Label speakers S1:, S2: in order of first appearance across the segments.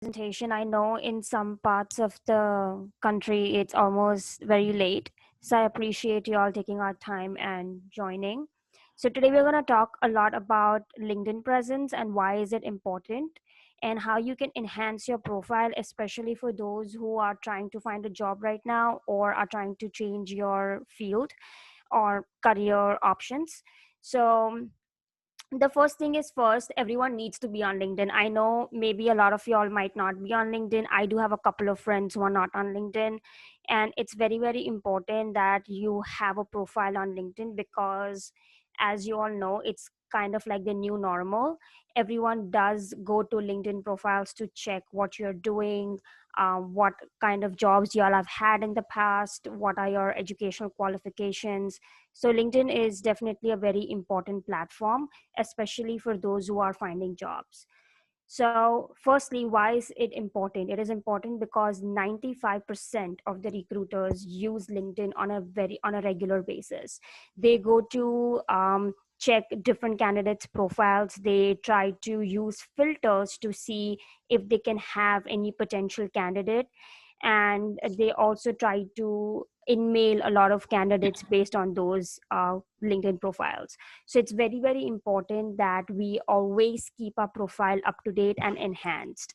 S1: presentation. I know in some parts of the country it's almost very late. So I appreciate you all taking our time and joining. So today we're going to talk a lot about LinkedIn presence and why is it important and how you can enhance your profile, especially for those who are trying to find a job right now or are trying to change your field or career options. So the first thing is, first, everyone needs to be on LinkedIn. I know maybe a lot of y'all might not be on LinkedIn. I do have a couple of friends who are not on LinkedIn, and it's very, very important that you have a profile on LinkedIn because, as you all know, it's kind of like the new normal. Everyone does go to LinkedIn profiles to check what you're doing, what kind of jobs y'all have had in the past, what are your educational qualifications. So LinkedIn is definitely a very important platform, especially for those who are finding jobs. So firstly, why is it important? It is important because 95% of the recruiters use LinkedIn on a regular basis. They go to check different candidates profiles. They try to use filters to see if they can have any potential candidate, and they also try to in-mail a lot of candidates based on those LinkedIn profiles. So it's very, very important that we always keep our profile up to date and enhanced.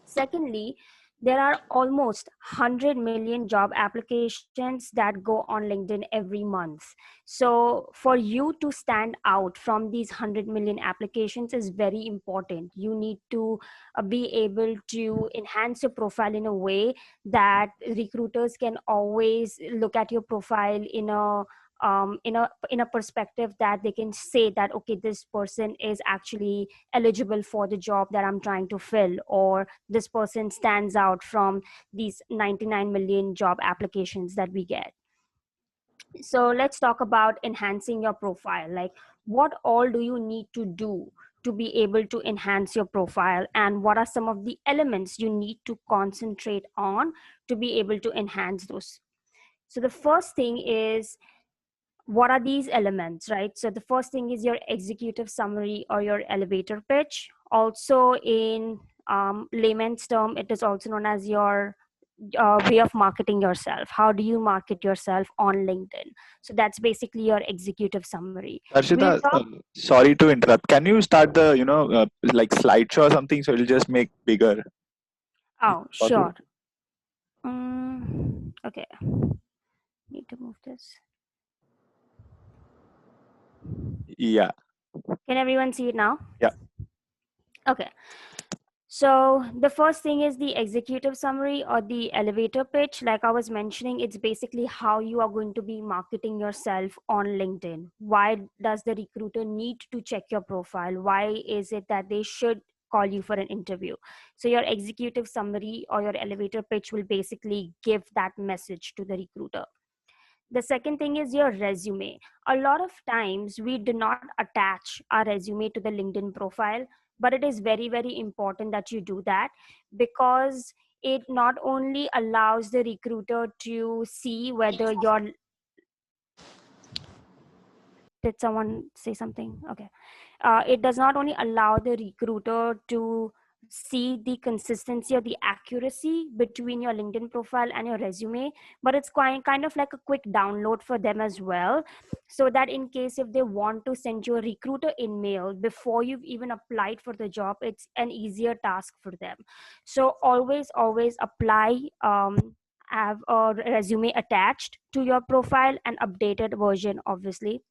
S1: Secondly, there are almost 100 million job applications that go on LinkedIn every month. So for you to stand out from these 100 million applications is very important. You need to be able to enhance your profile in a way that recruiters can always look at your profile in a perspective that they can say that, okay, this person is actually eligible for the job that I'm trying to fill, or this person stands out from these 99 million job applications that we get. So let's talk about enhancing your profile. Like, what all do you need to do to be able to enhance your profile, and what are some of the elements you need to concentrate on to be able to enhance those? So the first thing is, what are these elements, right? So the first thing is your executive summary or your elevator pitch. Also, in layman's term, it is also known as your way of marketing yourself. How do you market yourself on LinkedIn? So that's basically your executive summary. We'll
S2: Darshita,
S1: talk.
S2: sorry to interrupt. Can you start the, like slideshow or something so it'll just make bigger? Is
S1: Oh,
S2: it possible?
S1: sure. Okay, need to move this.
S2: Yeah,
S1: Can everyone see it now?
S2: yeah.
S1: Okay. So the first thing is the executive summary or the elevator pitch. Like I was mentioning, it's basically how you are going to be marketing yourself on LinkedIn. Why does the recruiter need to check your profile? Why is it that they should call you for an interview? So your executive summary or your elevator pitch will basically give that message to the recruiter. The second thing is your resume. A lot of times we do not attach our resume to the LinkedIn profile, but it is very, very important that you do that, because it not only allows the recruiter to see whether you're. Did someone say something? Okay. It does not only allow the recruiter to see the consistency or the accuracy between your LinkedIn profile and your resume, but it's kind of like a quick download for them as well. So that in case if they want to send you a recruiter in mail before you've even applied for the job, it's an easier task for them. So always apply. Have a resume attached to your profile, an updated version, obviously.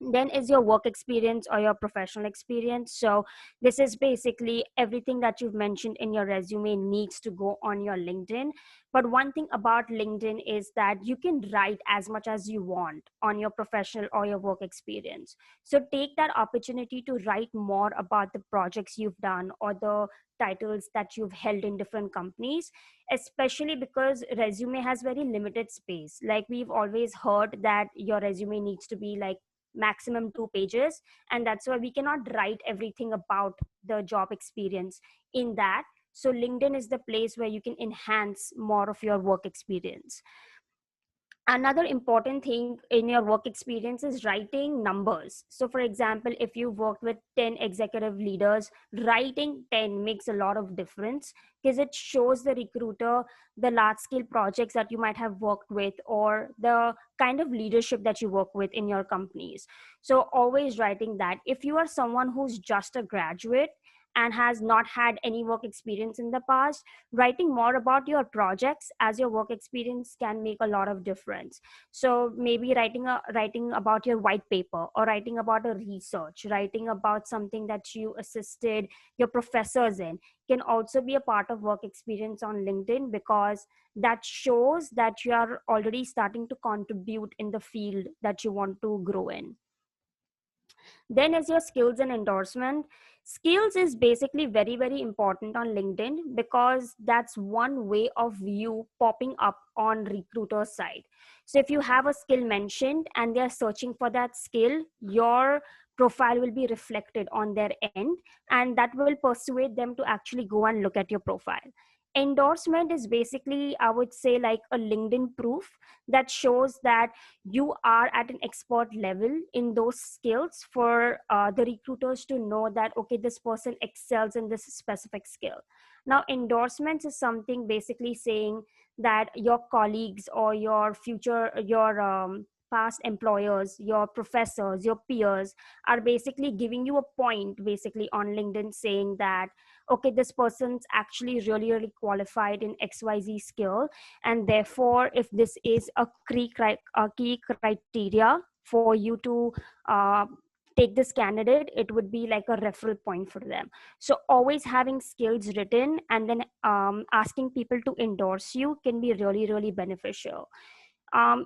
S1: Then is your work experience or your professional experience. So this is basically everything that you've mentioned in your resume needs to go on your LinkedIn. But one thing about LinkedIn is that you can write as much as you want on your professional or your work experience. So take that opportunity to write more about the projects you've done or the titles that you've held in different companies, especially because resume has very limited space. Like we've always heard that your resume needs to be like maximum 2 pages, and that's why we cannot write everything about the job experience in that. So LinkedIn is the place where you can enhance more of your work experience. Another important thing in your work experience is writing numbers. So for example, if you worked with 10 executive leaders, writing 10 makes a lot of difference, because it shows the recruiter the large scale projects that you might have worked with, or the kind of leadership that you work with in your companies. So always writing that. If you are someone who's just a graduate and has not had any work experience in the past, writing more about your projects as your work experience can make a lot of difference. So maybe writing about your white paper, or writing about a research, writing about something that you assisted your professors in, can also be a part of work experience on LinkedIn, because that shows that you are already starting to contribute in the field that you want to grow in. Then is your skills and endorsement. Skills is basically very, very important on LinkedIn, because that's one way of you popping up on recruiter's side. So if you have a skill mentioned and they're searching for that skill, your profile will be reflected on their end, and that will persuade them to actually go and look at your profile. Endorsement is basically, I would say, like a LinkedIn proof that shows that you are at an expert level in those skills, for the recruiters to know that okay, this person excels in this specific skill. Now endorsements is something basically saying that your colleagues, or your future, your past employers, your professors, your peers are basically giving you a point basically on LinkedIn, saying that okay, this person's actually really, really qualified in XYZ skill, and therefore if this is a key criteria for you to uh, take this candidate, it would be like a referral point for them. So always having skills written and then asking people to endorse you can be really, really beneficial.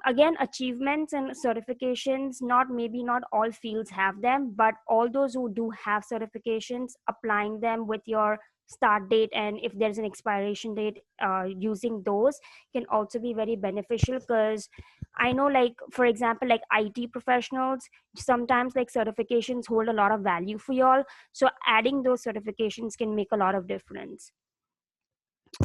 S1: Again, achievements and certifications, not maybe not all fields have them, but all those who do have certifications, applying them with your start date, and if there's an expiration date, using those can also be very beneficial. Because I know, like for example, like IT professionals, sometimes like certifications hold a lot of value for y'all, so adding those certifications can make a lot of difference.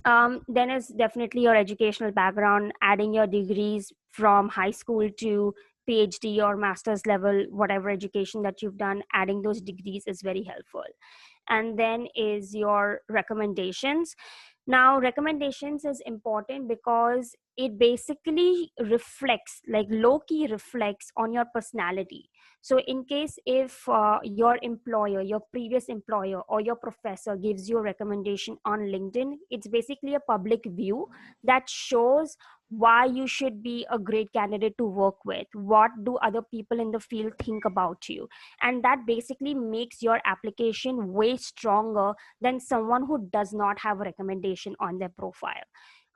S1: Then is definitely your educational background, adding your degrees from high school to PhD or master's level, whatever education that you've done, adding those degrees is very helpful. And then is your recommendations. Now recommendations is important because it basically reflects, like low key reflects on your personality. So in case if your employer, your previous employer, or your professor gives you a recommendation on LinkedIn, it's basically a public view that shows why you should be a great candidate to work with, what do other people in the field think about you, and that basically makes your application way stronger than someone who does not have a recommendation on their profile.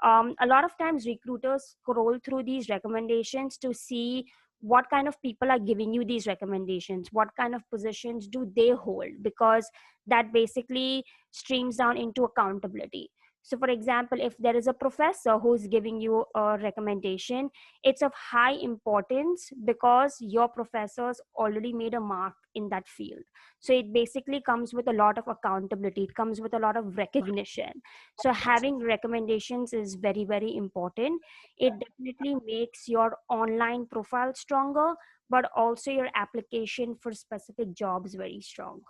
S1: A lot of times recruiters scroll through these recommendations to see what kind of people are giving you these recommendations, what kind of positions do they hold, because that basically streams down into accountability. So for example, if there is a professor who's giving you a recommendation, it's of high importance because your professors already made a mark in that field. So it basically comes with a lot of accountability, it comes with a lot of recognition. So having recommendations is very, very important. It definitely makes your online profile stronger, but also your application for specific jobs very strong.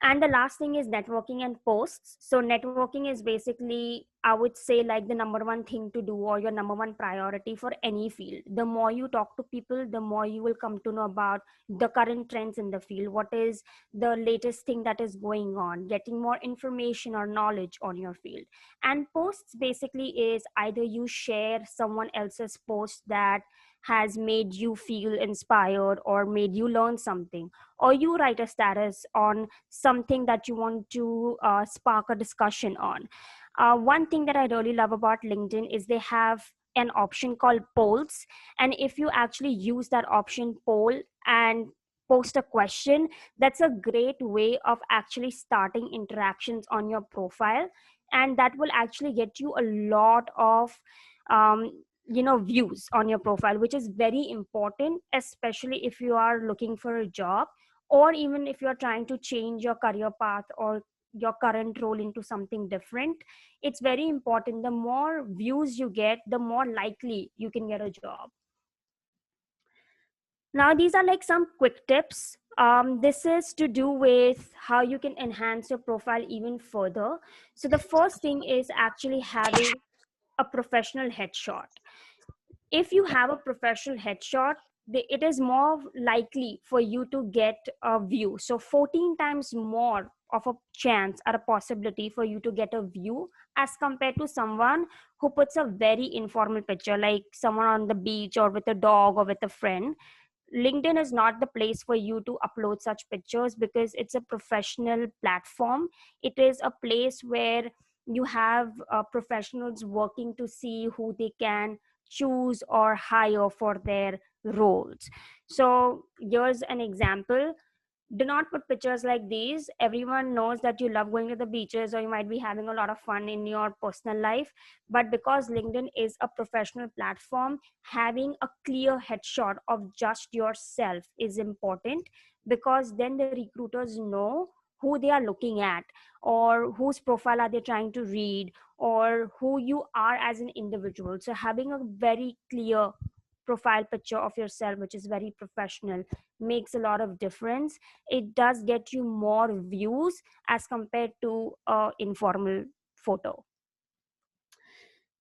S1: And the last thing is networking and posts. So networking is basically, I would say, like the number one thing to do, or your number one priority for any field. The more you talk to people, the more you will come to know about the current trends in the field, what is the latest thing that is going on, getting more information or knowledge on your field. And posts basically is either you share someone else's post that has made you feel inspired or made you learn something, or you write a status on something that you want to spark a discussion on. One thing that I really love about LinkedIn is they have an option called polls. And if you actually use that option poll and post a question, that's a great way of actually starting interactions on your profile. And that will actually get you a lot of um, views on your profile, which is very important, especially if you are looking for a job, or even if you're trying to change your career path, or your current role into something different. It's very important. The more views you get, the more likely you can get a job. Now, these are like some quick tips. This is to do with how you can enhance your profile even further. So, the first thing is actually having a professional headshot. If you have a professional headshot, it is more likely for you to get a view. So 14 times more of a chance or a possibility for you to get a view as compared to someone who puts a very informal picture, like someone on the beach or with a dog or with a friend. LinkedIn is not the place for you to upload such pictures because it's a professional platform. It is a place where you have professionals working to see who they can choose or hire for their roles. So here's an example. Do not put pictures like these. Everyone knows that you love going to the beaches or you might be having a lot of fun in your personal life. But because LinkedIn is a professional platform, having a clear headshot of just yourself is important, because then the recruiters know who they are looking at, or whose profile are they trying to read, or who you are as an individual. So having a very clear profile picture of yourself, which is very professional, makes a lot of difference. It does get you more views as compared to a informal photo.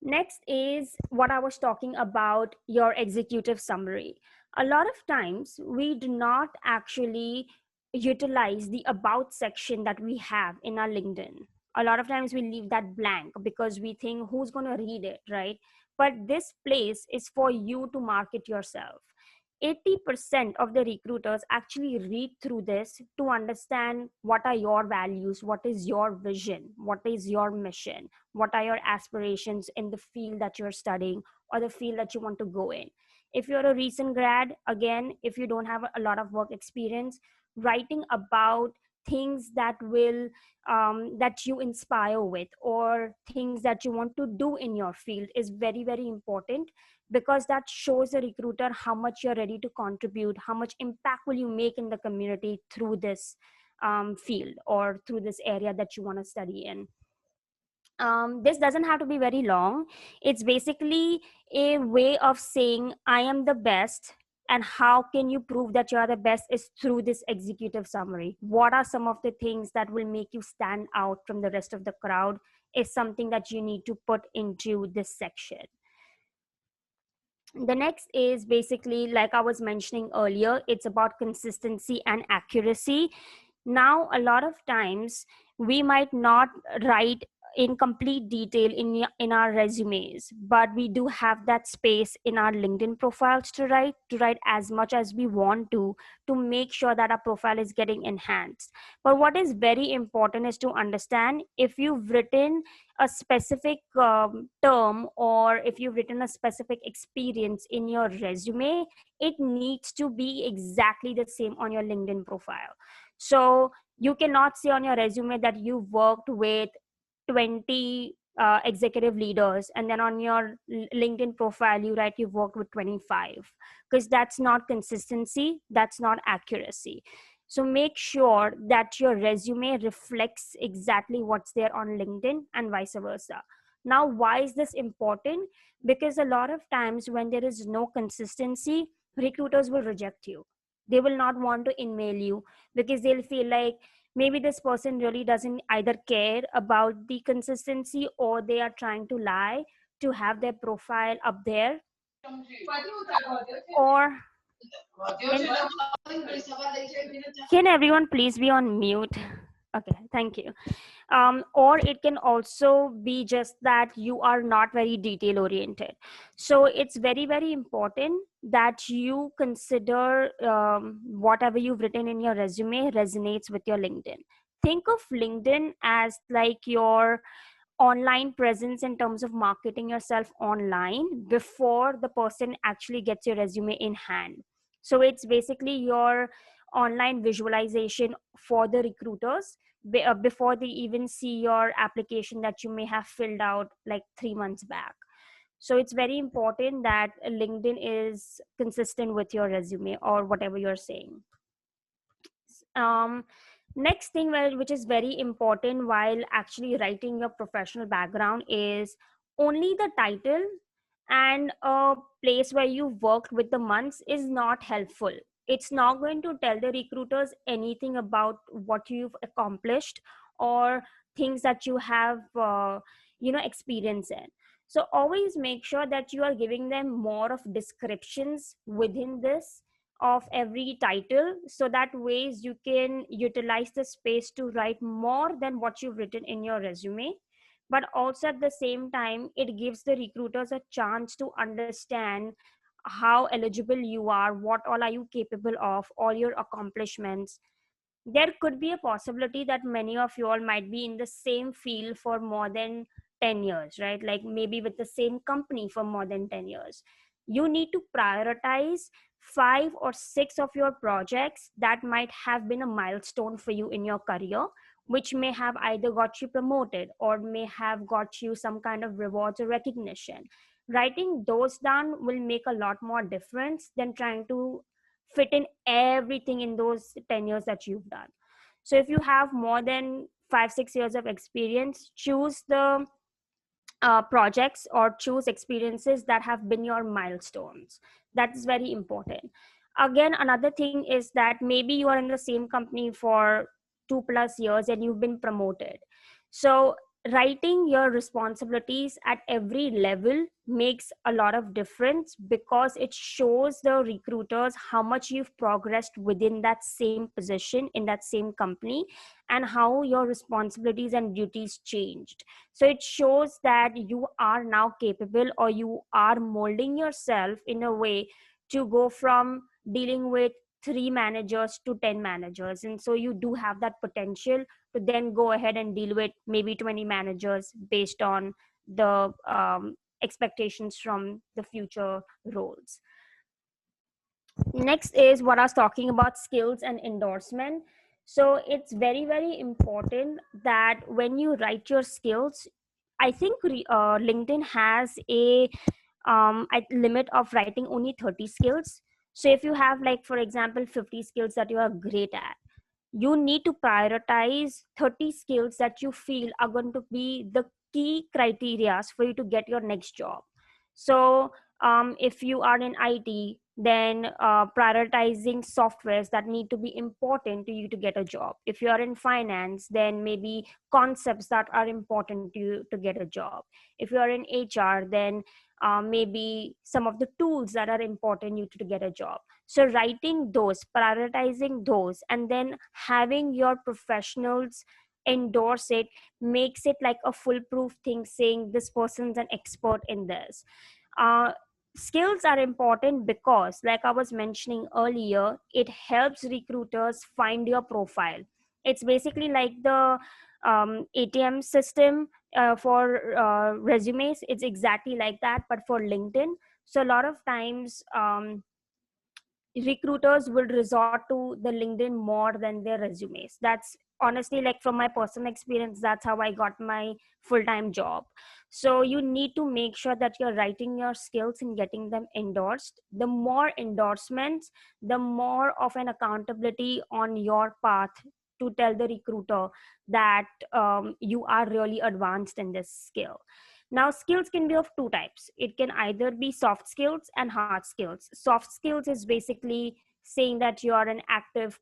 S1: Next is what I was talking about, your executive summary. A lot of times we do not actually utilize the about section that we have in our LinkedIn. A lot of times we leave that blank because we think who's going to read it, right? But this place is for you to market yourself. 80% of the recruiters actually read through this to understand what are your values, what is your vision, what is your mission, what are your aspirations in the field that you're studying or the field that you want to go in. If you're a recent grad, again, if you don't have a lot of work experience, writing about things that will that you inspire with, or things that you want to do in your field, is very very important, because that shows the recruiter how much you're ready to contribute, how much impact will you make in the community through this field or through this area that you want to study in. This doesn't have to be very long. It's basically a way of saying I am the best, and how can you prove that you are the best is through this executive summary. What are some of the things that will make you stand out from the rest of the crowd is something that you need to put into this section. The next is basically, like I was mentioning earlier, it's about consistency and accuracy. Now a lot of times we might not write in complete detail in our resumes, but we do have that space in our LinkedIn profiles to write as much as we want to make sure that our profile is getting enhanced. But what is very important is to understand, if you've written a specific term, or if you've written a specific experience in your resume, it needs to be exactly the same on your LinkedIn profile. So you cannot say on your resume that you've worked with 20 executive leaders, and then on your LinkedIn profile you write you've worked with 25, because that's not consistency, that's not accuracy. So make sure that your resume reflects exactly what's there on LinkedIn, and vice versa. Now, why is this important? Because a lot of times when there is no consistency, recruiters will reject you. They will not want to email you, because they'll feel like maybe this person really doesn't either care about the consistency, or they are trying to lie to have their profile up there, or in, can everyone please be on mute? Okay, thank you. Or it can also be just that you are not very detail oriented. So it's very very important that you consider whatever you've written in your resume resonates with your LinkedIn. Think of LinkedIn as like your online presence in terms of marketing yourself online before the person actually gets your resume in hand. So it's basically your online visualization for the recruiters before they even see your application that you may have filled out like 3 months back. So it's very important that LinkedIn is consistent with your resume or whatever you're saying. um, Next thing, which is very important while actually writing your professional background, is only the title and a place where you worked with the months is not helpful. It's not going to tell the recruiters anything about what you've accomplished or things that you have experience in. So always make sure that you are giving them more of descriptions within this of every title, so that ways you can utilize the space to write more than what you've written in your resume. But also at the same time, it gives the recruiters a chance to understand how eligible you are, what all are you capable of, all your accomplishments. There could be a possibility that many of you all might be in the same field for more than 10 years, right? Like maybe with the same company for more than 10 years. You need to prioritize 5 or 6 of your projects that might have been a milestone for you in your career, which may have either got you promoted or may have got you some kind of rewards or recognition. Writing those down will make a lot more difference than trying to fit in everything in those 10 years that you've done. So if you have more than 5 6 years of experience, choose the projects or choose experiences that have been your milestones. That is very important. Again, another thing is that maybe you are in the same company for 2 plus years and you've been promoted. So writing your responsibilities at every level makes a lot of difference, because it shows the recruiters how much you've progressed within that same position in that same company, and how your responsibilities and duties changed. So it shows that you are now capable, or you are molding yourself in a way to go from dealing with 3 managers to 10 managers. And so you do have that potential to then go ahead and deal with maybe 20 managers based on the expectations from the future roles. Next is what I was talking about, skills and endorsement. So it's very, very important that when you write your skills, I think LinkedIn has a limit of writing only 30 skills. So if you have, like, for example, 50 skills that you are great at, you need to prioritize 30 skills that you feel are going to be the key criterias for you to get your next job. So if you are in IT, then prioritizing softwares that need to be important to you to get a job. If you are in finance, then maybe concepts that are important to you to get a job. If you are in HR, then maybe some of the tools that are important you to get a job. So writing those, prioritizing those, and then having your professionals endorse it, makes it like a foolproof thing, saying this person's an expert in this. uh, Skills are important because, like I was mentioning earlier, it helps recruiters find your profile. It's basically like the ATM system for resumes. It's exactly like that, but for LinkedIn. So a lot of times recruiters will resort to the LinkedIn more than their resumes. That's honestly, like, from my personal experience, that's how I got my full-time job. So you need to make sure that you're writing your skills and getting them endorsed. The more endorsements, the more of an accountability on your path to tell the recruiter that you are really advanced in this skill. Now, skills can be of two types. It can either be soft skills and hard skills. Soft skills is basically saying that you are an active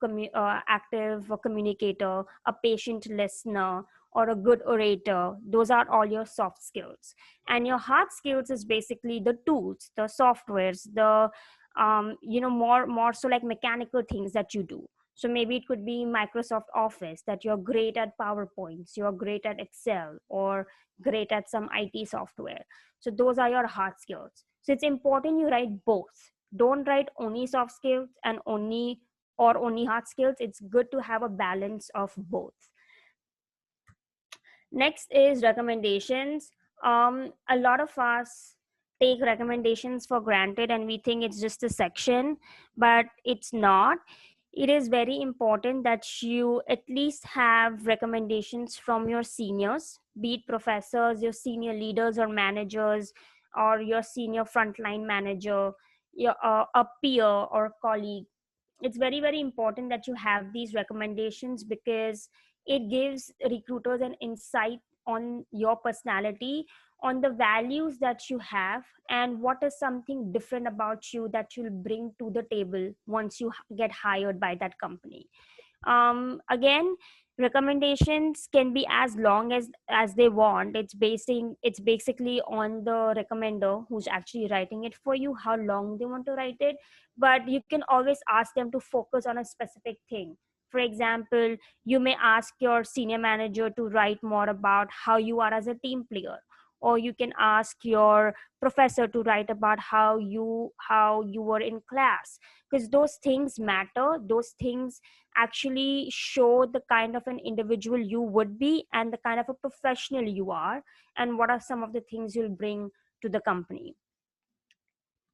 S1: communicator, a patient listener, or a good orator. Those are all your soft skills. And your hard skills is basically the tools, the softwares, the more so like mechanical things that you do. So maybe it could be Microsoft Office, that you're great at PowerPoints, you're great at Excel, or great at some IT software. So those are your hard skills. So it's important you write both. Don't write only soft skills and only hard skills. It's good to have a balance of both. Next is recommendations. A lot of us take recommendations for granted and we think it's just a section, but it's not. It is very important that you at least have recommendations from your seniors, be it professors, your senior leaders or managers, or your senior frontline manager, a peer or colleague. It's very, very important that you have these recommendations, because it gives recruiters an insight on your personality, on the values that you have, and what is something different about you that you'll bring to the table once you get hired by that company. Again, recommendations can be as long as they want. It's basically on the recommender who's actually writing it for you, how long they want to write it. But you can always ask them to focus on a specific thing. For example, you may ask your senior manager to write more about how you are as a team player, or you can ask your professor to write about how you were in class, because those things matter. Those things actually show the kind of an individual you would be and the kind of a professional you are, and what are some of the things you'll bring to the company.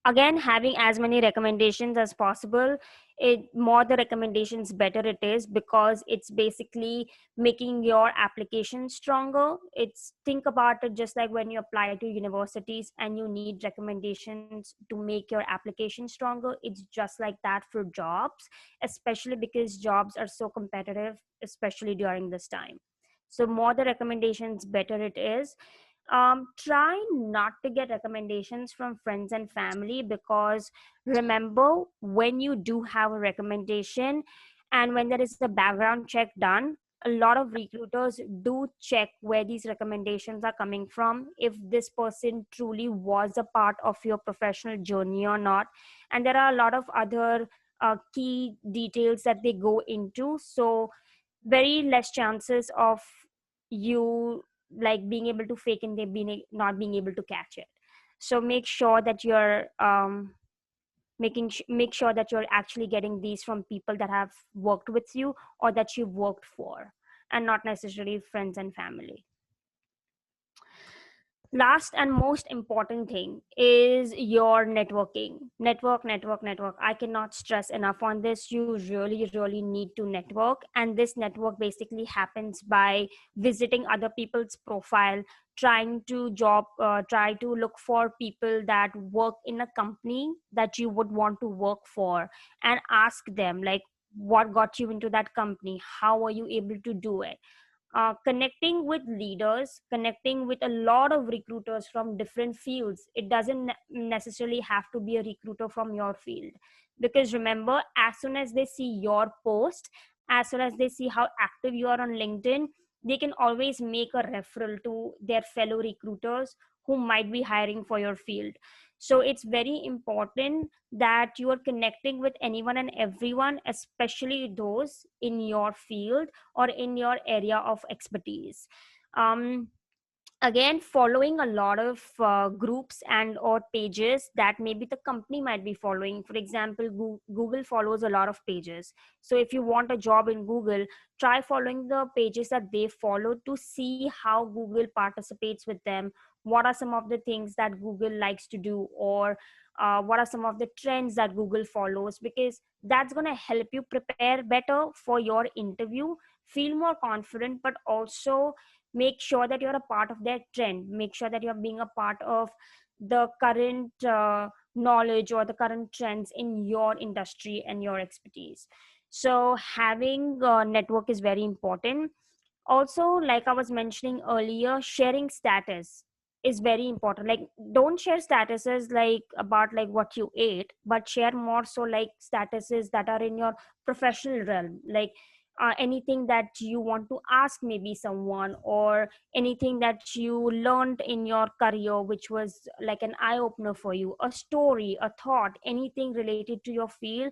S1: Again, having as many recommendations as possible, it more the recommendations better it is, because it's basically making your application stronger. It's, think about it just like when you apply to universities and you need recommendations to make your application stronger. It's just like that for jobs, especially because jobs are so competitive, especially during this time. So more the recommendations better it is. Try not to get recommendations from friends and family, because remember, when you do have a recommendation and when there is a background check done, a lot of recruiters do check where these recommendations are coming from, if this person truly was a part of your professional journey or not. And there are a lot of other key details that they go into. So very less chances of you like being able to fake and they being not being able to catch it. So make sure that you're make sure that you're actually getting these from people that have worked with you or that you've worked for, and not necessarily friends and family. Last and most important thing is your networking. Network. I cannot stress enough on this. You really need to network, and this network basically happens by visiting other people's profile, try to look for people that work in a company that you would want to work for, and ask them like, what got you into that company, how are you able to do it. Connecting with leaders, connecting with a lot of recruiters from different fields. It doesn't necessarily have to be a recruiter from your field, because remember, as soon as they see your post, as soon as they see how active you are on LinkedIn, they can always make a referral to their fellow recruiters who might be hiring for your field. So it's very important that you are connecting with anyone and everyone, especially those in your field or in your area of expertise. um, Again, following a lot of groups and or pages that maybe the company might be following. For example, Google follows a lot of pages. So if you want a job in Google, try following the pages that they follow to see how Google participates with them. What are some of the things that Google likes to do, or what are some of the trends that Google follows, because that's going to help you prepare better for your interview, feel more confident, but also make sure that you're a part of that trend. Make sure that you're being a part of the current knowledge or the current trends in your industry and your expertise. So having a network is very important. Also, like I was mentioning earlier, sharing status is very important. Like, don't share statuses like about like what you ate, but share more so like statuses that are in your professional realm, like anything that you want to ask maybe someone, or anything that you learned in your career which was like an eye opener for you, a story, a thought, anything related to your field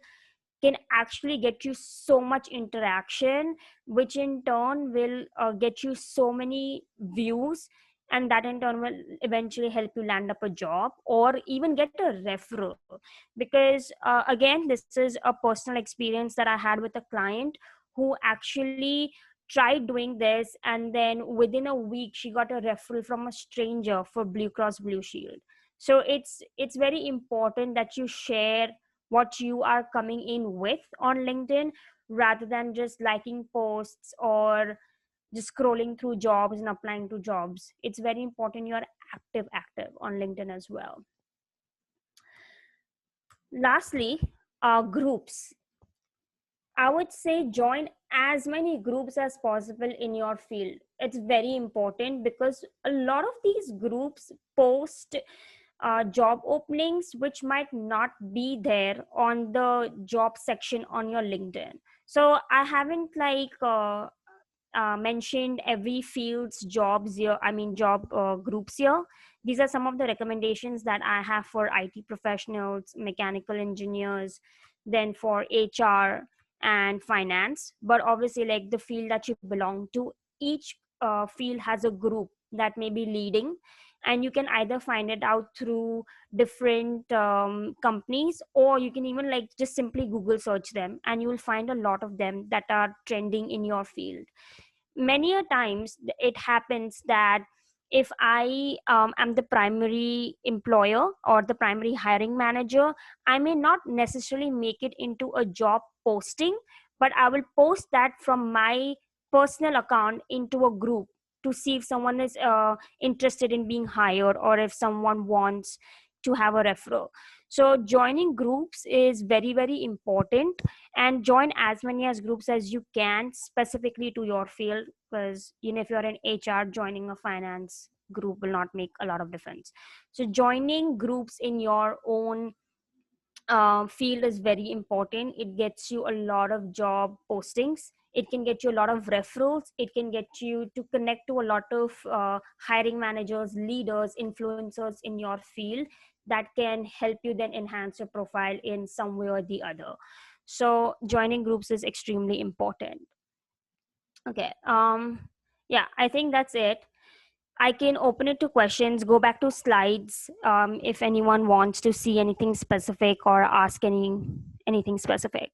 S1: can actually get you so much interaction, which in turn will get you so many views, and that in turn will eventually help you land up a job or even get a referral. Because again, this is a personal experience that I had with a client who actually tried doing this, and then within a week she got a referral from a stranger for Blue Cross Blue Shield. So it's very important that you share what you are coming in with on LinkedIn, rather than just liking posts or just scrolling through jobs and applying to jobs. It's very important you are active on LinkedIn as well. Lastly, groups. I would say join as many groups as possible in your field. It's very important because a lot of these groups post job openings which might not be there on the job section on your LinkedIn. So I haven't mentioned every field's jobs here, I mean job groups here. These are some of the recommendations that I have for IT professionals, mechanical engineers, then for HR and finance. But obviously, like the field that you belong to, each field has a group that may be leading, and you can either find it out through different companies, or you can even like just simply Google search them and you will find a lot of them that are trending in your field. Many a times it happens that if I am the primary employer or the primary hiring manager, I may not necessarily make it into a job posting, but I will post that from my personal account into a group to see if someone is interested in being hired or if someone wants to have a referral. So joining groups is very very important, and join as many as groups as you can specifically to your field, because if you're in HR, joining a finance group will not make a lot of difference. So joining groups in your own field is very important. It gets you a lot of job postings, it can get you a lot of referrals, it can get you to connect to a lot of hiring managers, leaders, influencers in your field that can help you then enhance your profile in some way or the other. So joining groups is extremely important. Okay. Yeah, I think that's it. I can open it to questions, go back to slides, if anyone wants to see anything specific or ask anything specific.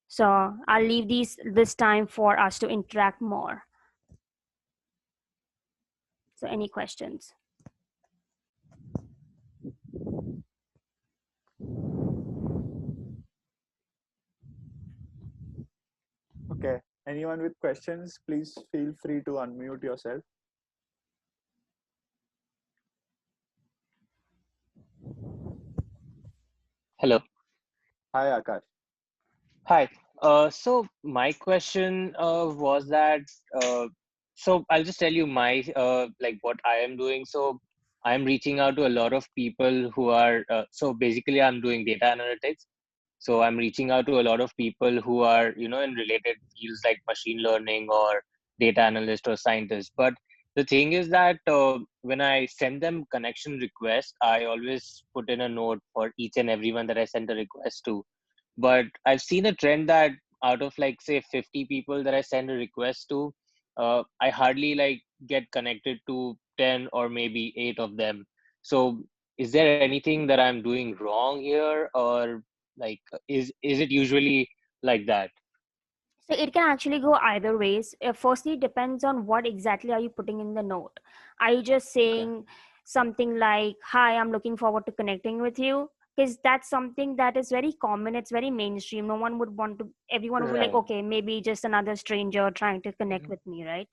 S1: So I'll leave this time for us to interact more. So any questions?
S2: Okay. Anyone with questions, please feel free to unmute yourself.
S3: Hello.
S2: Hi, Akash.
S3: Hi. So my question was that so I'll just tell you my like what I am doing. So I'm reaching out to a lot of people who are so basically I'm doing data analytics. So I'm reaching out to a lot of people who are, in related fields like machine learning or data analyst or scientist. But the thing is that when I send them connection request, I always put in a note for each and everyone that I send a request to. But I've seen a trend that out of like say 50 people that I send a request to, I hardly like get connected to 10 or maybe 8 of them. So is there anything that I'm doing wrong here, or like is it usually like that?
S1: So it can actually go either ways. Firstly, it depends on what exactly are you putting in the note. Are you just
S3: Okay.
S1: saying something like, "Hi, I'm looking forward to connecting with you"? Because that's something that is very common. It's very mainstream. No one would want to. Everyone would be like,
S3: Right.
S1: "Okay, maybe just another stranger trying to connect
S3: Mhm.
S1: with me," right?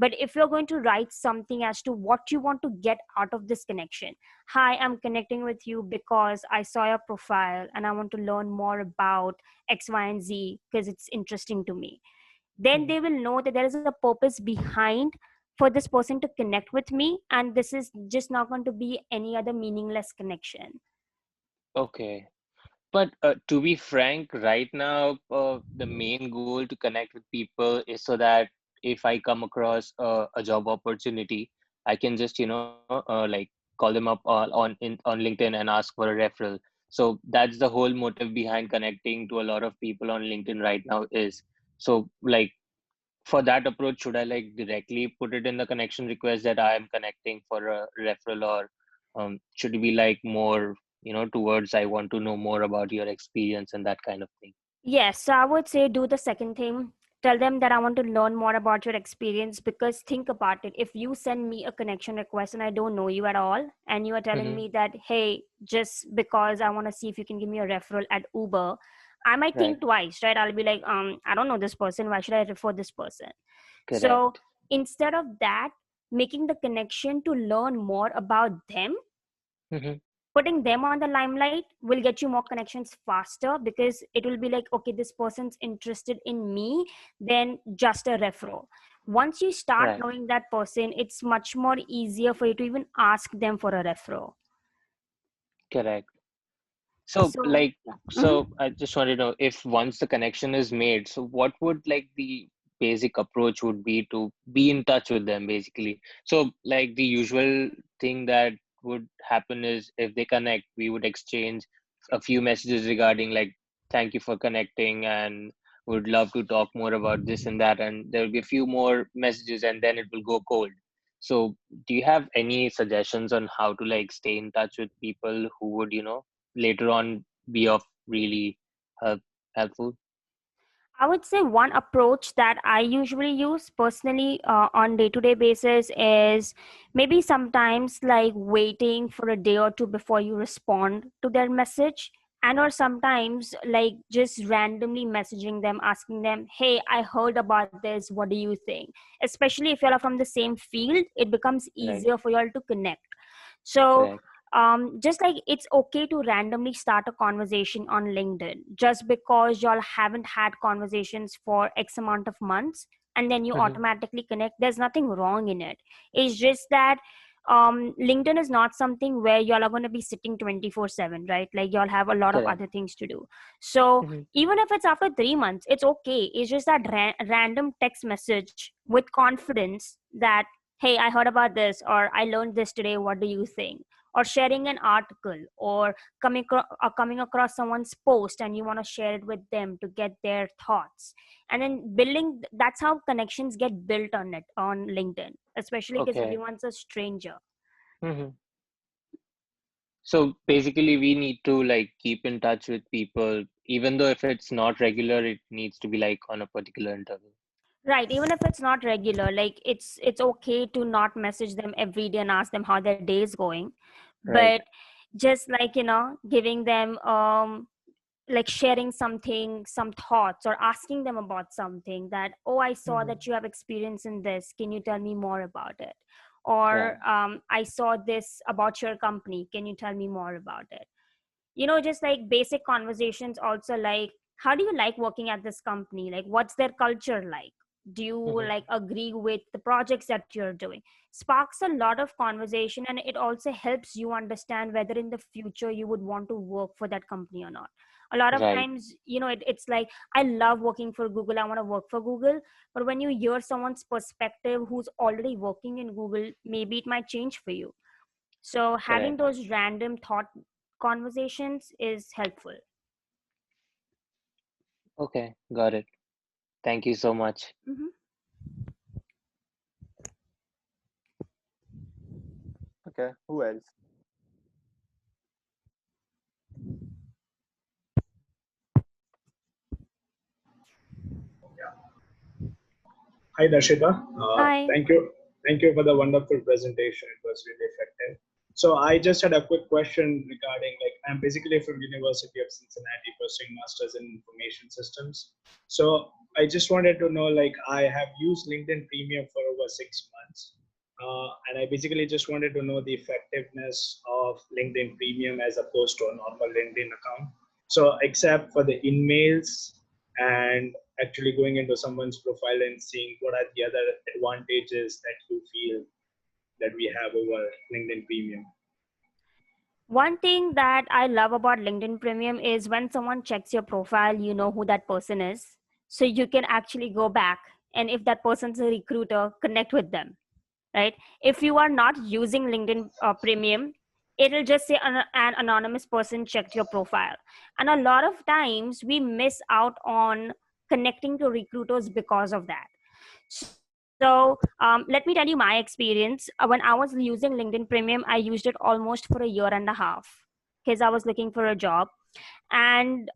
S1: But if you're going to write something as to what you want to get out of this connection, "Hi, I'm connecting with you because I saw your profile and I want to learn more about X, Y, and Z because it's interesting to me," then
S3: Mhm.
S1: they will know that there is a purpose behind for this person to connect with me, and this is just not going to be any other meaningless connection.
S3: Okay. But to be frank, right now, the main goal to connect with people is so that if I come across a job opportunity, I can just, like call them up on LinkedIn and ask for a referral. So that's the whole motive behind connecting to a lot of people on LinkedIn right now is. So like for that approach, should I like directly put it in the connection request that I am connecting for a referral, or should it be like more, towards I want to know more about your experience and that kind of thing?
S1: Yes, so I would say do the second thing. Tell them that I want to learn more about your experience, because think about it. If you send me a connection request and I don't know you at all, and you are telling
S3: Mm-hmm.
S1: me that, "Hey, just because I want to see if you can give me a referral at Uber," I might
S3: Right.
S1: think twice, right? I'll be like, I don't know this person. Why should I refer this person? So
S3: Correct.
S1: instead of that, making the connection to learn more about them,
S3: Mm-hmm.
S1: Putting them on the limelight will get you more connections faster, because it will be like, okay, this person's interested in me than just a referral. Once you start
S3: Right.
S1: knowing that person, it's much more easier for you to even ask them for a referral.
S3: Correct. So,
S1: So
S3: like,
S1: yeah.
S3: so I just want to know if once the connection is made, so what would like the basic approach would be to be in touch with them, basically. So, like the usual thing that would happen is if they connect, we would exchange a few messages regarding like, thank you for connecting and would love to talk more about this and that, and there will be a few more messages and then it will go cold. So, do you have any suggestions on how to like stay in touch with people who would, later on be of really help, helpful?
S1: I would say one approach that I usually use personally on day-to-day basis is maybe sometimes like waiting for a day or two before you respond to their message, and or sometimes like just randomly messaging them, asking them, hey, I heard about this, what do you think? Especially if you are from the same field, it becomes
S3: Right,
S1: easier for you all to connect. So
S3: correct.
S1: just like it's okay to randomly start a conversation on LinkedIn just because y'all haven't had conversations for X amount of months, and then you
S3: Hmm.
S1: automatically connect. There's nothing wrong in it. It's just that LinkedIn is not something where y'all are going to be sitting 24/7, right? Like y'all have a lot of
S3: Correct.
S1: other things to do. So
S3: Hmm.
S1: even if it's after 3 months, it's okay. It's just that random text message with confidence that, hey, I heard about this, or I learned this today, what do you think? Or sharing an article, or coming across someone's post and you want to share it with them to get their thoughts, and then building. That's how connections get built on it, on LinkedIn, especially because
S3: Okay.
S1: everyone's a stranger.
S3: Hmm. So basically, we need to like keep in touch with people, even though if it's not regular, it needs to be like on a particular interval.
S1: Right, even if it's not regular, like it's okay to not message them every day and ask them how their day is going, but
S3: Right.
S1: just like, giving them like sharing something, some thoughts, or asking them about something that, oh, I saw
S3: Hmm.
S1: that you have experience in this, can you tell me more about it? Or
S3: Right.
S1: I saw this about your company, can you tell me more about it? Just like basic conversations also, like, how do you like working at this company? Like, what's their culture like? Do you
S3: Hmm.
S1: like agree with the projects that you're doing? Sparks a lot of conversation, and it also helps you understand whether in the future you would want to work for that company or not. A lot of
S3: Right.
S1: times, it's like, I love working for Google, I want to work for Google. But when you hear someone's perspective who's already working in Google, maybe it might change for you. So having
S3: Correct.
S1: those random thought conversations is helpful.
S3: Okay. Got it. Thank you so much.
S1: Hmm.
S2: Okay, who else?
S4: Hi, Darshita.
S1: Hi.
S4: Thank you for the wonderful presentation. It was really effective. So I just had a quick question regarding, like, I'm basically from University of Cincinnati pursuing masters in information systems. So I just wanted to know, like, I have used LinkedIn Premium for over 6 months, and I basically just wanted to know the effectiveness of LinkedIn Premium as opposed to a normal LinkedIn account. So except for the emails and actually going into someone's profile and seeing what are the other advantages that you feel that we have over LinkedIn Premium.
S1: One thing that I love about LinkedIn Premium is when someone checks your profile, you know who that person is. So you can actually go back, and if that person's a recruiter, connect with them, right? If you are not using LinkedIn Premium, it'll just say an anonymous person checked your profile. And a lot of times we miss out on connecting to recruiters because of that. So let me tell you my experience. When I was using LinkedIn Premium, I used it almost for a year and a half because I was looking for a job. And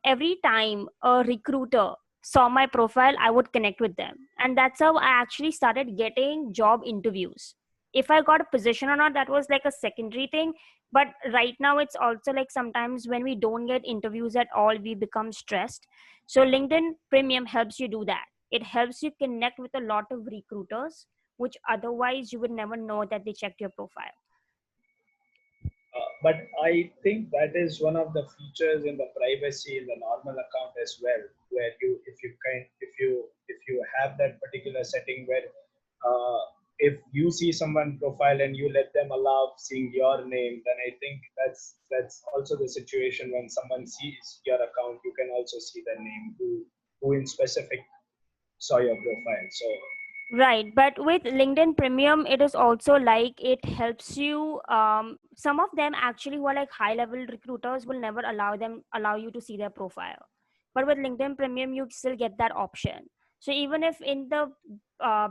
S1: every time a recruiter saw my profile, I would connect with them, and that's how I actually started getting job interviews. If I got a position or not, that was like a secondary thing. But right now it's also like sometimes when we don't get interviews at all, we become stressed. So LinkedIn Premium helps you do that. It helps you connect with a lot of recruiters, which otherwise you would never know that they checked your profile.
S4: But I think that is one of the features in the privacy in the normal account as well, where if you have that particular setting where uh, if you see someone profile and you let them allow seeing your name, then I think that's also the situation when someone sees your account, you can also see the name who in specific saw your profile. So
S1: Right, but with LinkedIn Premium, it is also like it helps you. Some of them actually who are like high level recruiters will never allow you to see their profile, but with LinkedIn Premium, you still get that option. So even if in the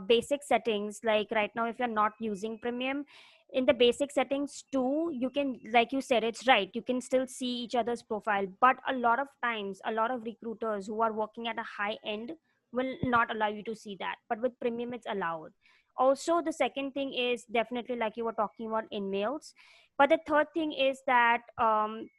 S1: basic settings, like right now, if you're not using Premium, in the basic settings too, you can, like you said, it's right. You can still see each other's profile, but a lot of times, a lot of recruiters who are working at a high end will not allow you to see that, but with Premium it's allowed. Also, the second thing is definitely like you were talking about in mails, but the third thing is that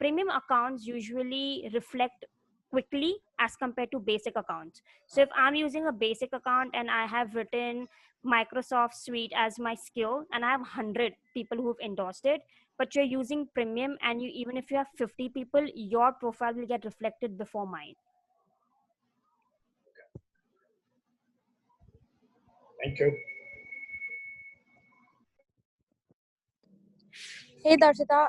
S1: Premium accounts usually reflect quickly as compared to basic accounts. So if I'm using a basic account and I have written Microsoft Suite as my skill and I have 100 people who've endorsed it, but you're using Premium and you, even if you have 50 people, your profile will get reflected before mine.
S4: thank you.
S5: Hey Darshita,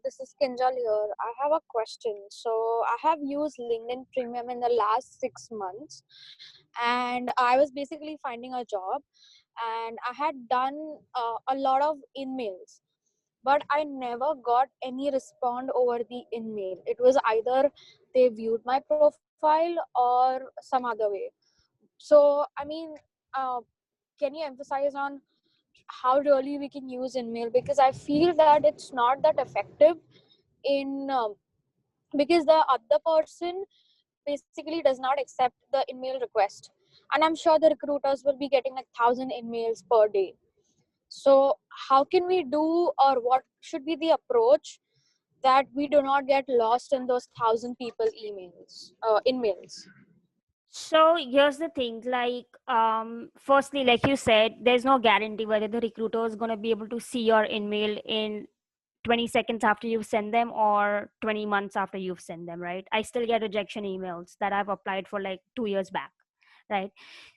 S5: this is Kinjal here. I have a question. So I have used LinkedIn Premium in the last 6 months, and I was basically finding a job, and I had done a lot of emails, but I never got any respond over the email. It was either they viewed my profile or some other way. So I mean, uh, can you emphasize on how really we can use email, because I feel that it's not that effective in because the other person basically does not accept the email request, and I'm sure the recruiters will be getting like 1,000 emails per day. So how can we do, or what should be the approach that we do not get lost in those 1,000 people emails?
S1: So here's the thing, like firstly, like you said, there's no guarantee whether the recruiter is going to be able to see your email in 20 seconds after you send them or 20 months after you've sent them, right? I still get rejection emails that I've applied for like 2 years back, right?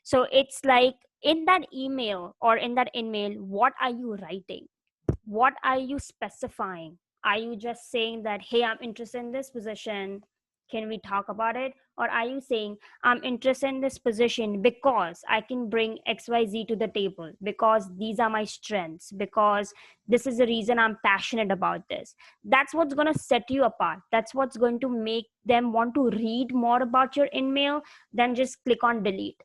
S1: So it's like in that email or in that email, what are you writing? What are you specifying? Are you just saying that, hey, I'm interested in this position, can we talk about it? Or are you saying, I'm interested in this position because I can bring XYZ to the table, because these are my strengths, because this is the reason I'm passionate about this? That's what's going to set you apart. That's what's going to make them want to read more about your email than just click on delete.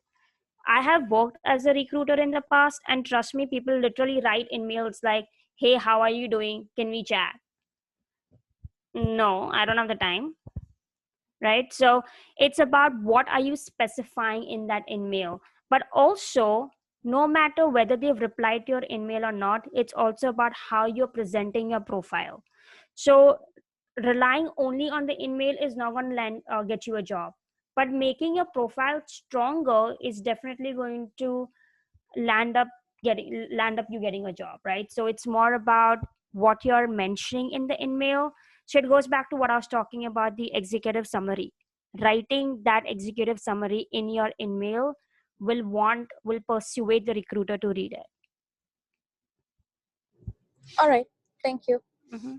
S1: I have worked as a recruiter in the past, and trust me, people literally write emails like, hey, how are you doing? Can we chat? No, I don't have the time, right? So it's about what are you specifying in that email. But also, no matter whether they've replied to your email or not, it's also about how you're presenting your profile. So relying only on the email is not going to get you a job. But making your profile stronger is definitely going to land up land up you getting a job, right? So it's more about what you're mentioning in the email. So it goes back to what I was talking about, the executive summary. Writing that executive summary in your email will persuade the recruiter to read it.
S5: All right, thank you.
S1: Mm-hmm.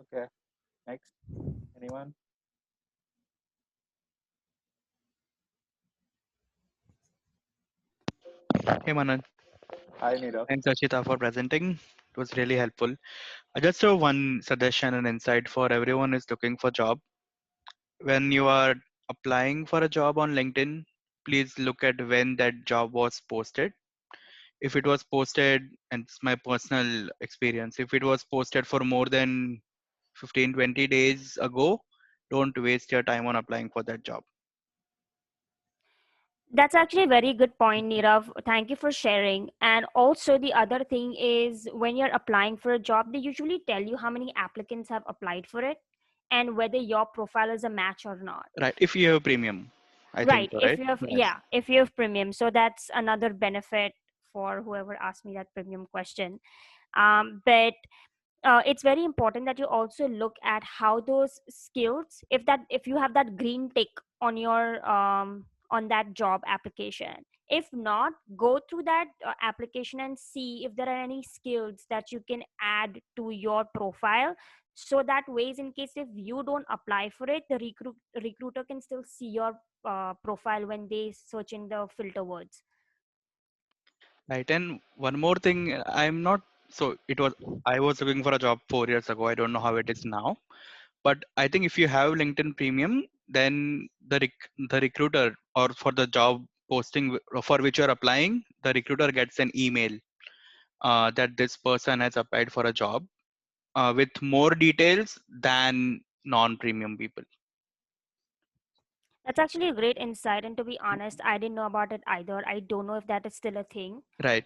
S2: Okay. Next. Anyone?
S6: Hey Manan,
S2: Hi, Nirav.
S6: thanks Achita for presenting. It was really helpful. I just have one suggestion and insight for everyone who's looking for job. When you are applying for a job on LinkedIn, please look at when that job was posted. If it was posted, and it's my personal experience, if it was posted for more than 15-20 days ago, don't waste your time on applying for that job.
S1: That's actually a very good point, Nirav. Thank you for sharing. And also, the other thing is when you're applying for a job, they usually tell you how many applicants have applied for it and whether your profile is a match or not.
S6: Right. If you have premium, I think
S1: Right.
S6: so,
S1: If
S6: right?
S1: you have,
S6: Yes.
S1: yeah, if you have Premium. So that's another benefit for whoever asked me that premium question. But it's very important that you also look at how those skills, if you have that green tick on your on that job application. If not, go through that application and see if there are any skills that you can add to your profile, so that ways, in case if you don't apply for it, the recruiter can still see your profile when they search in the filter words.
S6: Right. And one more thing, I'm not so it was I was looking for a job 4 years ago. I don't know how it is now. But I think if you have LinkedIn Premium, then the recruiter, or for the job posting for which you're applying, the recruiter gets an email that this person has applied for a job with more details than non-premium people.
S1: That's actually a great insight, and to be honest, I didn't know about it either. I don't know if that is still a thing,
S6: Right.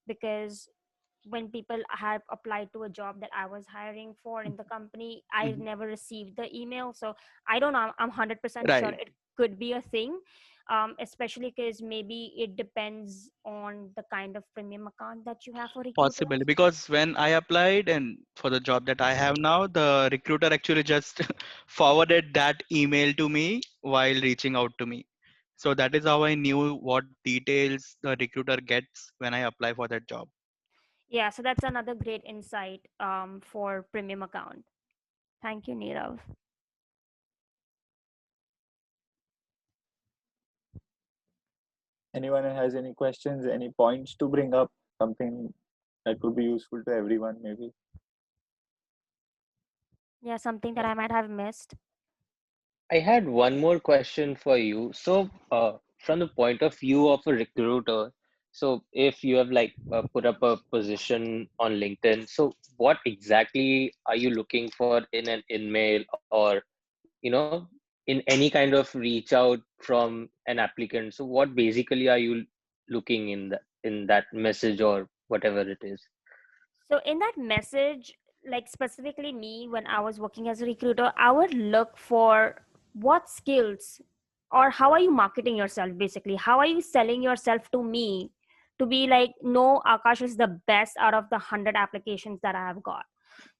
S1: because when people have applied to a job that I was hiring for in the company, I
S6: Mhm.
S1: never received the email. So I don't know. I'm 100% sure
S6: Right.
S1: it could be a thing, especially because maybe it depends on the kind of premium account that you have for
S6: Possibly,
S1: recruiters.
S6: because when I applied and for the job that I have now, the recruiter actually just forwarded that email to me while reaching out to me. So that is how I knew what details the recruiter gets when I apply for that job.
S1: Yeah, so that's another great insight for premium account. Thank you, Nirav.
S2: Anyone has any questions, any points to bring up? Something that could be useful to everyone, maybe.
S1: Yeah, something that I might have missed.
S3: I had one more question for you. So, from the point of view of a recruiter, so if you have like put up a position on LinkedIn, so what exactly are you looking for in an email, or in any kind of reach out from an applicant? So, what basically are you looking in that message or whatever it is?
S1: So in that message, like specifically me, when I was working as a recruiter, I would look for what skills, or how are you marketing yourself basically? How are you selling yourself to me to be like, no, Akash is the best out of the 100 applications that I have got.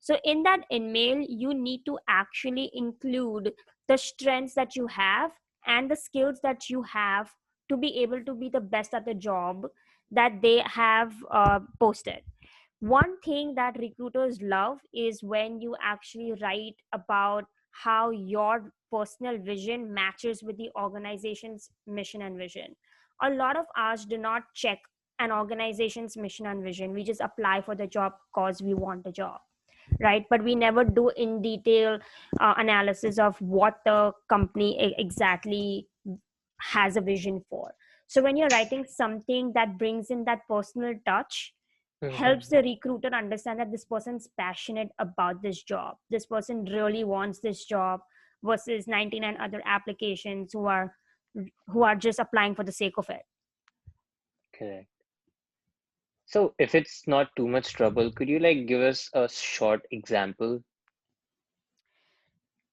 S1: So in that email, you need to actually include the strengths that you have and the skills that you have to be able to be the best at the job that they have posted. One thing that recruiters love is when you actually write about how your personal vision matches with the organization's mission and vision. A lot of us do not check an organization's mission and vision. We just apply for the job because we want the job, right? But we never do in detail analysis of what the company exactly has a vision for. So when you're writing something that brings in that personal touch,
S3: Mhm.
S1: helps the recruiter understand that this person's passionate about this job, this person really wants this job, versus 99 other applications who are just applying for the sake of it.
S3: Correct. So, if it's not too much trouble, could you like give us a short example?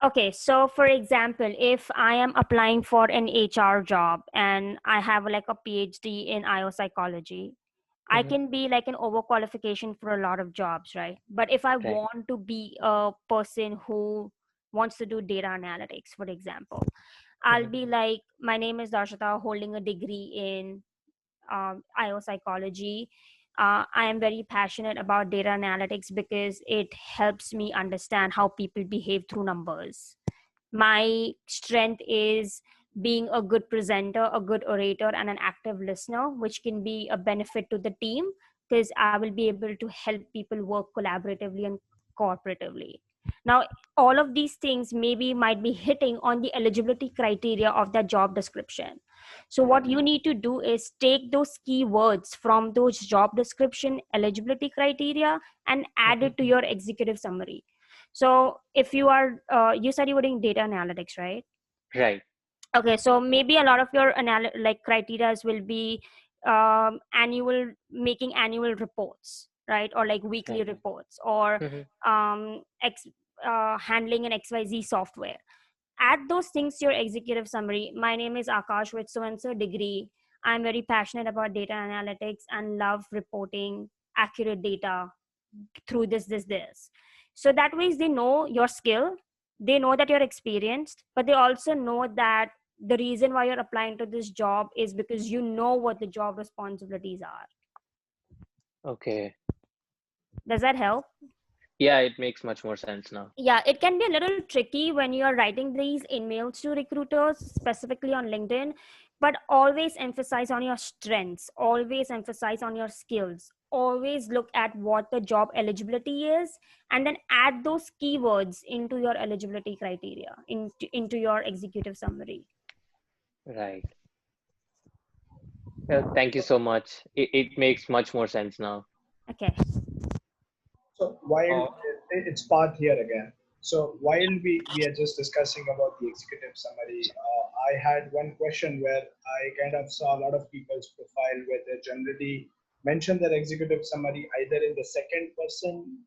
S1: Okay, so for example, if I am applying for an HR job and I have like a PhD in IO psychology, I
S3: Mhm.
S1: can be like an overqualification for a lot of jobs, right? But if I
S3: Right.
S1: want to be a person who wants to do data analytics, for example, I'll
S3: Mhm.
S1: be like, my name is Darshita, holding a degree in IO psychology. I am very passionate about data analytics because it helps me understand how people behave through numbers. My strength is being a good presenter, a good orator, and an active listener, which can be a benefit to the team because I will be able to help people work collaboratively and cooperatively. Now, all of these things maybe might be hitting on the eligibility criteria of that job description. So, what you need to do is take those keywords from those job description eligibility criteria and add
S3: Mhm.
S1: it to your executive summary. So if you are, you said you were doing data analytics, right?
S3: Right.
S1: Okay, so maybe a lot of your like criterias will be making annual reports, right? Or like weekly
S3: Right.
S1: reports, or
S3: Mhm.
S1: um, X, handling an XYZ software. Add those things to your executive summary. My name is Akash with so and so degree. I'm very passionate about data analytics and love reporting accurate data through this. So that ways they know your skill, they know that you're experienced, but they also know that the reason why you're applying to this job is because you know what the job responsibilities are.
S3: Okay.
S1: Does that help?
S3: Yeah, it makes much more sense now.
S1: Yeah, it can be a little tricky when you're writing these emails to recruiters, specifically on LinkedIn, but always emphasize on your strengths, always emphasize on your skills, always look at what the job eligibility is, and then add those keywords into your eligibility criteria, into your executive summary.
S3: Right. Thank you so much. It makes much more sense now.
S1: Okay.
S4: So while it's Parth here again. So while we are just discussing about the executive summary, I had one question where I kind of saw a lot of people's profile where they generally mention their executive summary either in the second person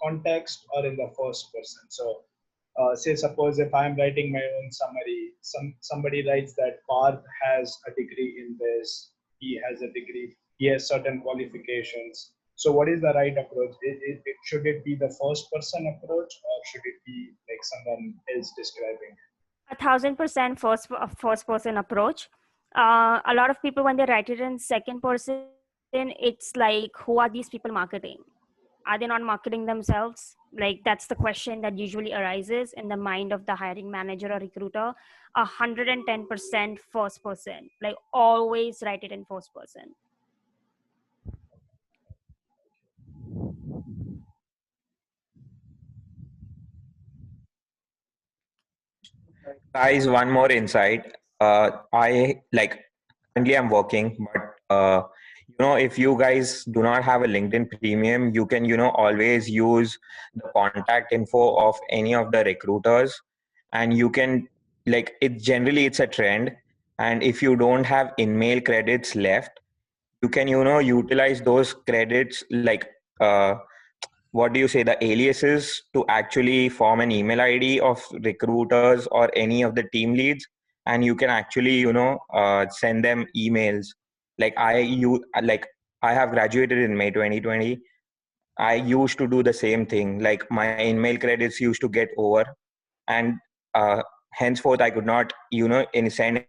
S4: context or in the first person. So say suppose if I'm writing my own summary, somebody writes that Parth has a degree in this, he has a degree, he has certain qualifications. So what is the right approach? Should it be the first person approach or should it be like someone else describing?
S1: 1,000% first person approach. A lot of people when they write it in second person, it's like, who are these people marketing? Are they not marketing themselves? Like, that's the question that usually arises in the mind of the hiring manager or recruiter. 110% first person, like always write it in first person.
S7: Guys, one more insight. I like currently I'm working, but if you guys do not have a LinkedIn Premium, you can always use the contact info of any of the recruiters, and you can it's a trend. And if you don't have in-mail credits left, you can utilize those credits uh, what do you say, the aliases to actually form an email ID of recruiters or any of the team leads, and you can actually send them emails. Like I have graduated in May 2020. I used to do the same thing. Like my email credits used to get over, and uh, henceforth I could not send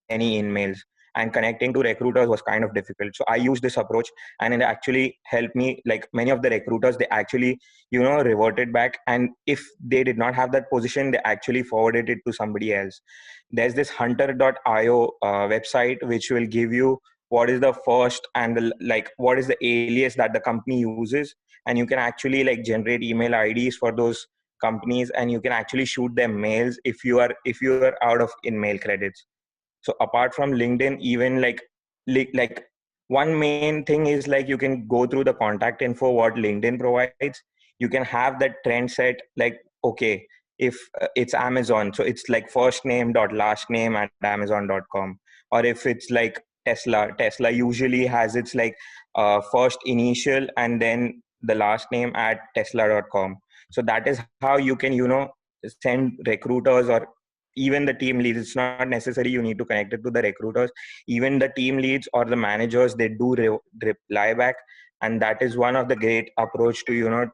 S7: any emails, and connecting to recruiters was kind of difficult. So I used this approach, and it actually helped me. Like many of the recruiters, they actually reverted back, and if they did not have that position, they actually forwarded it to somebody else. There's this hunter.io website which will give you what is the first and what is the alias that the company uses, and you can actually generate email IDs for those companies, and you can actually shoot them mails if you are out of in mail credits. So apart from LinkedIn, even like one main thing is like you can go through the contact info what LinkedIn provides. You can have that trend set, like, okay, if it's Amazon, so it's like first name dot last name at amazon.com. Or if it's like Tesla usually has its first initial and then the last name at tesla.com. So that is how you can send recruiters or even the team leads. It's not necessary you need to connect it to the recruiters. Even the team leads or the managers, they do reply back, and that is one of the great approach to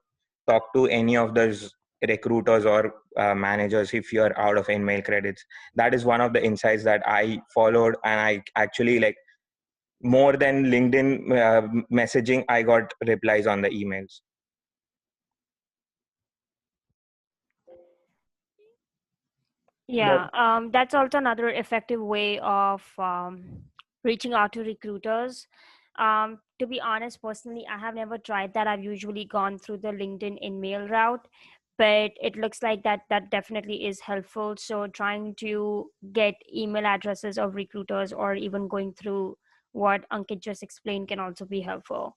S7: talk to any of those recruiters or managers if you're out of in-mail credits. That is one of the insights that I followed, and I actually more than LinkedIn messaging, I got replies on the emails.
S1: Yeah, that's also another effective way of reaching out to recruiters. To be honest, personally, I have never tried that. I've usually gone through the LinkedIn in-mail route, but it looks like that definitely is helpful. So trying to get email addresses of recruiters or even going through what Ankit just explained can also be helpful.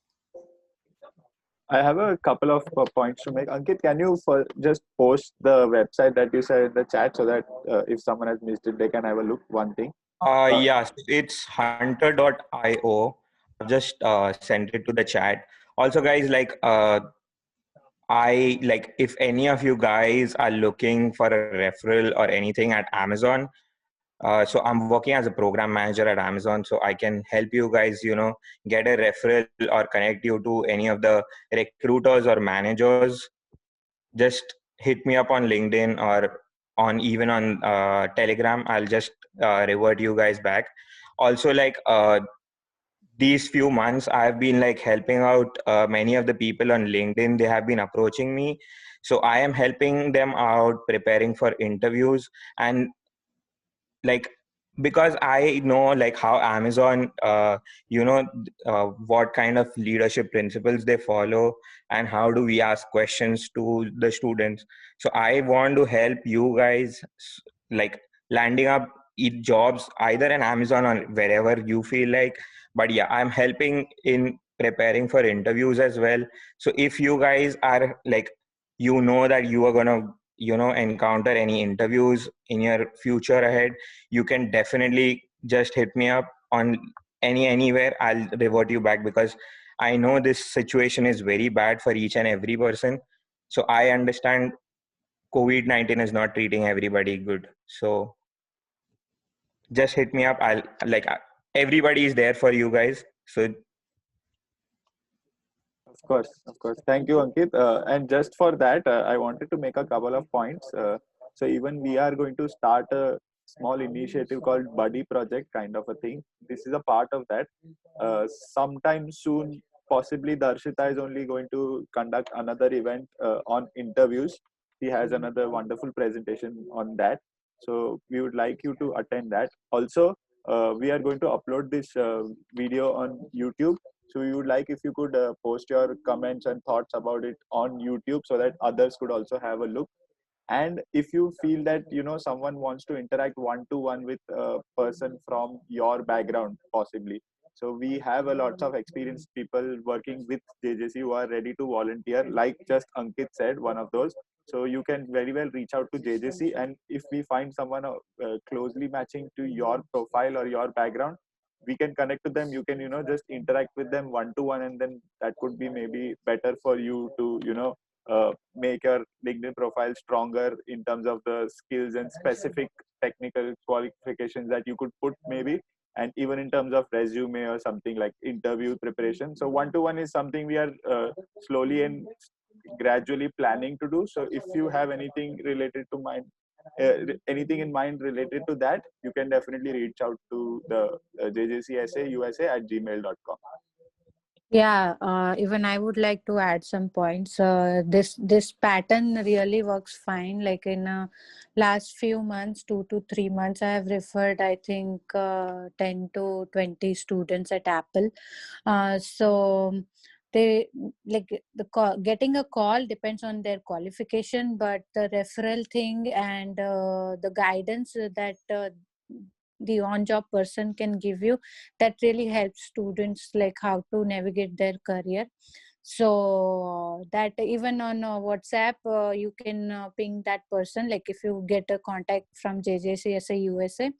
S2: I have a couple of points to make. Ankit, can you just post the website that you said in the chat so that if someone has missed it, they can have a look? One thing.
S7: Yes, it's hunter.io. I've just sent it to the chat. Also, guys, if any of you guys are looking for a referral or anything at Amazon, So I'm working as a program manager at Amazon, so I can help you guys, get a referral or connect you to any of the recruiters or managers. Just hit me up on LinkedIn or on even on Telegram. I'll just revert you guys back. Also, like these few months, I've been like helping out many of the people on LinkedIn. They have been approaching me, so I am helping them out preparing for interviews. And like, because I know like how Amazon what kind of leadership principles they follow, and how do we ask questions to the students. So I want to help you guys, like, landing up jobs either in Amazon or wherever you feel like. But yeah, I'm helping in preparing for interviews as well. So if you guys are like, that you are gonna encounter any interviews in your future ahead, you can definitely just hit me up on anywhere. I'll revert you back, because I know this situation is very bad for each and every person. So I understand COVID-19 is not treating everybody good. So just hit me up. I'll like everybody is there for you guys. So
S2: Of course, of course. Thank you, Ankit. And just for that, I wanted to make a couple of points. So even we are going to start a small initiative called Buddy Project, kind of a thing. This is a part of that. Sometime soon, possibly Darshita is only going to conduct another event on interviews. He has another wonderful presentation on that. So we would like you to attend that. Also, we are going to upload this video on YouTube, so we would like if you could post your comments and thoughts about it on YouTube, so that others could also have a look. And if you feel that someone wants to interact one to one with a person from your background, possibly, so we have a lots of experienced people working with JJC who are ready to volunteer, like just Ankit said, one of those. So you can very well reach out to JJC, and if we find someone closely matching to your profile or your background, we can connect to them. You can just interact with them one to one, and then that could be maybe better for you to make your LinkedIn profile stronger in terms of the skills and specific technical qualifications that you could put, maybe, and even in terms of resume or something like interview preparation. So one to one is something we are slowly and gradually planning to do. So if you have anything related to mind, anything in mind related to that, you can definitely reach out to the jjcsausa@gmail.com.
S8: Yeah, even I would like to add some points. This pattern really works fine. Like in last few months, 2 to 3 months, I have referred, I think, 10 to 20 students at Apple. So they like the call, getting a call depends on their qualification, but the referral thing and the guidance that the on-job person can give you, that really helps students like how to navigate their career. So that even on WhatsApp, you can ping that person. Like if you get a contact from JJCSA USA,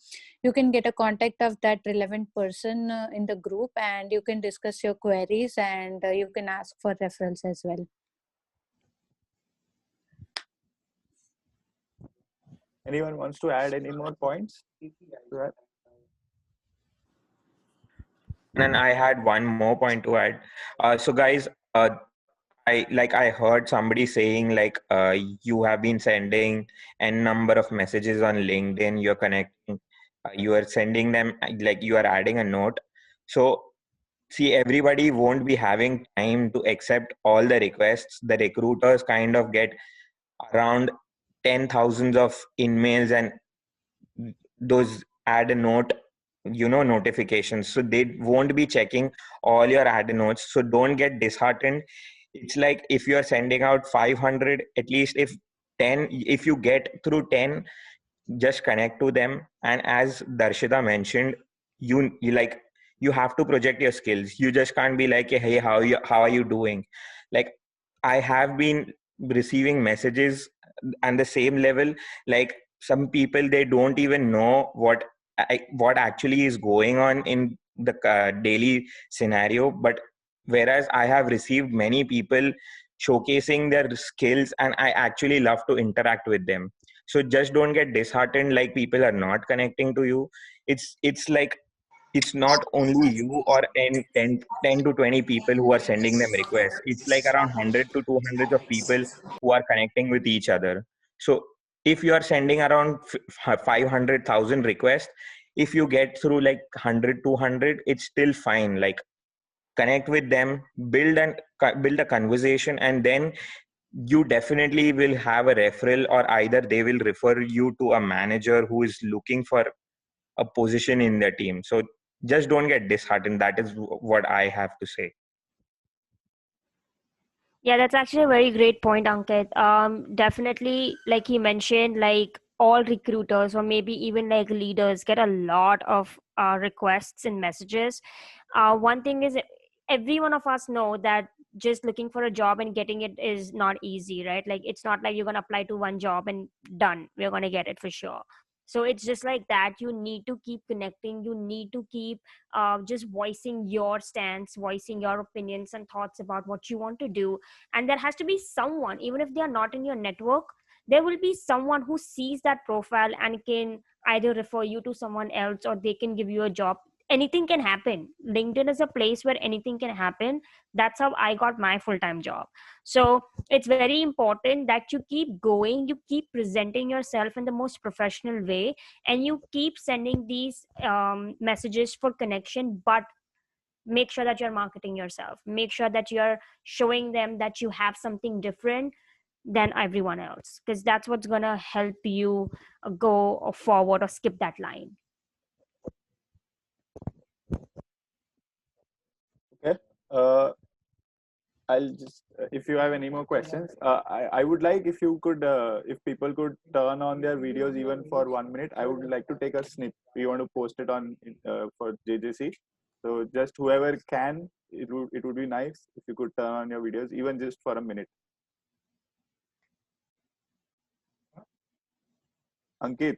S8: you can get a contact of that relevant person in the group, and you can discuss your queries, and you can ask for referrals as well.
S2: Anyone wants to add any more points to that?
S7: and I had one more point to add. So guys, I heard somebody saying like you have been sending n number of messages on LinkedIn. You're connecting, you are sending them, like you are adding a note. So see, everybody won't be having time to accept all the requests. The recruiters kind of get around 10,000s of emails, and those add a note notifications, so they won't be checking all your add notes. So don't get disheartened. It's like if you are sending out 500, at least if you get through 10, just connect to them. And as Darshita mentioned, you like, you have to project your skills. You just can't be like, hey, how are you doing? Like, I have been receiving messages and the same level. Like, some people, they don't even know what actually is going on in the daily scenario. But whereas I have received many people showcasing their skills, and I actually love to interact with them. So just don't get disheartened like people are not connecting to you. It's like it's not only you or 10 to 20 people who are sending them requests. It's like around 100 to 200 of people who are connecting with each other. So if you are sending around 500,000 requests, if you get through like 100 200, it's still fine. Like connect with them, build a conversation, and then you definitely will have a referral, or either they will refer you to a manager who is looking for a position in their team. So just don't get disheartened. That is what I have to say.
S1: Yeah, that's actually a very great point, Ankit. Definitely, like he mentioned, like all recruiters or maybe even like leaders get a lot of requests and messages. One thing is, every one of us know that just looking for a job and getting it is not easy, right? Like it's not like you're gonna apply to one job and done. We're gonna get it for sure. So it's just like that. You need to keep connecting. You need to keep just voicing your stance, voicing your opinions and thoughts about what you want to do. And there has to be someone, even if they are not in your network, there will be someone who sees that profile and can either refer you to someone else or they can give you a job. Anything can happen. LinkedIn is a place where anything can happen. That's how I got my full-time job. So it's very important that you keep going, you keep presenting yourself in the most professional way, and you keep sending these messages for connection, but make sure that you're marketing yourself, make sure that you're showing them that you have something different than everyone else, because that's what's going to help you go forward or skip that line.
S2: Okay. I'll just, if you have any more questions, I would like if you could, if people could turn on their videos even for 1 minute, I would like to take a snip. We want to post it on for JJC. So just whoever can, it would be nice if you could turn on your videos even just for a minute. Ankit,